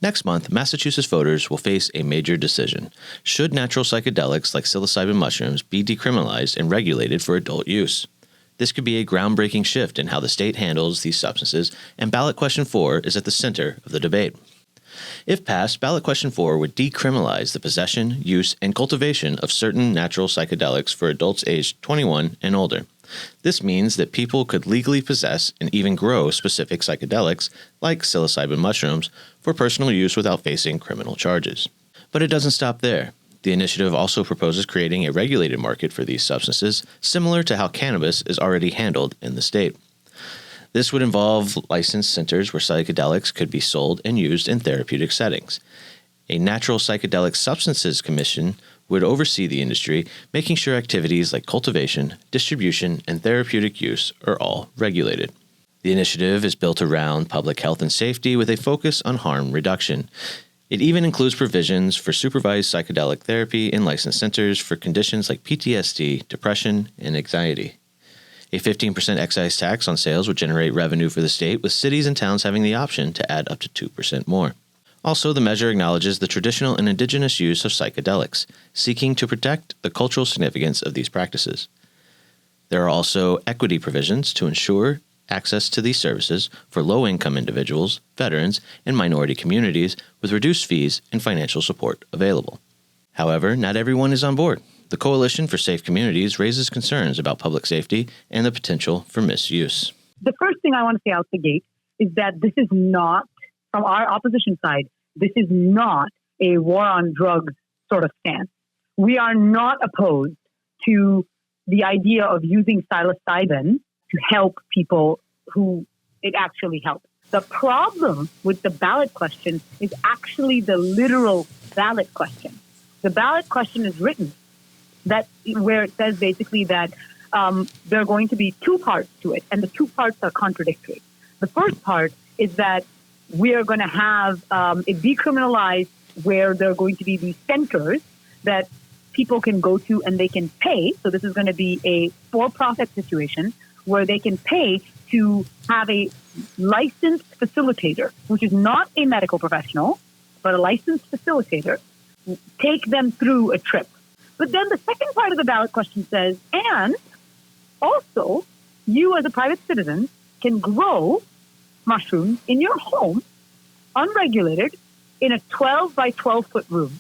Next month, Massachusetts voters will face a major decision. Should natural psychedelics like psilocybin mushrooms be decriminalized and regulated for adult use? This could be a groundbreaking shift in how the state handles these substances, and Ballot Question 4 is at the center of the debate. If passed, Ballot Question 4 would decriminalize the possession, use, and cultivation of certain natural psychedelics for adults aged 21 and older. This means that people could legally possess and even grow specific psychedelics, like psilocybin mushrooms, for personal use without facing criminal charges. But it doesn't stop there. The initiative also proposes creating a regulated market for these substances, similar to how cannabis is already handled in the state. This would involve licensed centers where psychedelics could be sold and used in therapeutic settings. A Natural Psychedelic Substances Commission would oversee the industry, making sure activities like cultivation, distribution, and therapeutic use are all regulated. The initiative is built around public health and safety with a focus on harm reduction. It even includes provisions for supervised psychedelic therapy in licensed centers for conditions like PTSD, depression, and anxiety. A 15% excise tax on sales would generate revenue for the state, with cities and towns having the option to add up to 2% more. Also, the measure acknowledges the traditional and indigenous use of psychedelics, seeking to protect the cultural significance of these practices. There are also equity provisions to ensure access to these services for low-income individuals, veterans, and minority communities with reduced fees and financial support available. However, not everyone is on board. The Coalition for Safe Communities raises concerns about public safety and the potential for misuse. The first thing I want to say out the gate is that this is not, from our opposition side, this is not a war on drugs sort of stance. We are not opposed to the idea of using psilocybin to help people who it actually helps. The problem with the ballot question is actually the literal ballot question. The ballot question is written that where it says basically that there are going to be two parts to it, and the two parts are contradictory. The first part is that we are going to have it decriminalized, where there are going to be these centers that people can go to and they can pay. So this is going to be a for-profit situation where they can pay to have a licensed facilitator, which is not a medical professional, but a licensed facilitator, take them through a trip. But then the second part of the ballot question says, and also you as a private citizen can grow mushrooms in your home, unregulated, in a 12 by 12 foot room.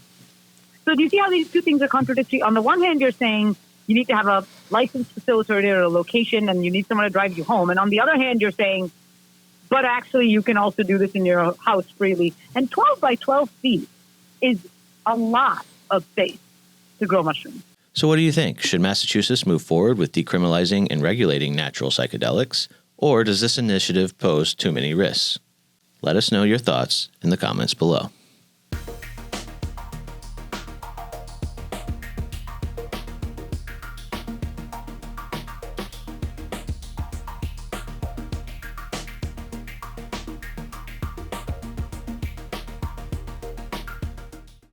So do you see how these two things are contradictory? On the one hand, you're saying you need to have a licensed facilitator at a location and you need someone to drive you home. And on the other hand, you're saying, but actually you can also do this in your house freely. And 12 by 12 feet is a lot of space to grow mushrooms. So what do you think? Should Massachusetts move forward with decriminalizing and regulating natural psychedelics, or does this initiative pose too many risks? Let us know your thoughts in the comments below.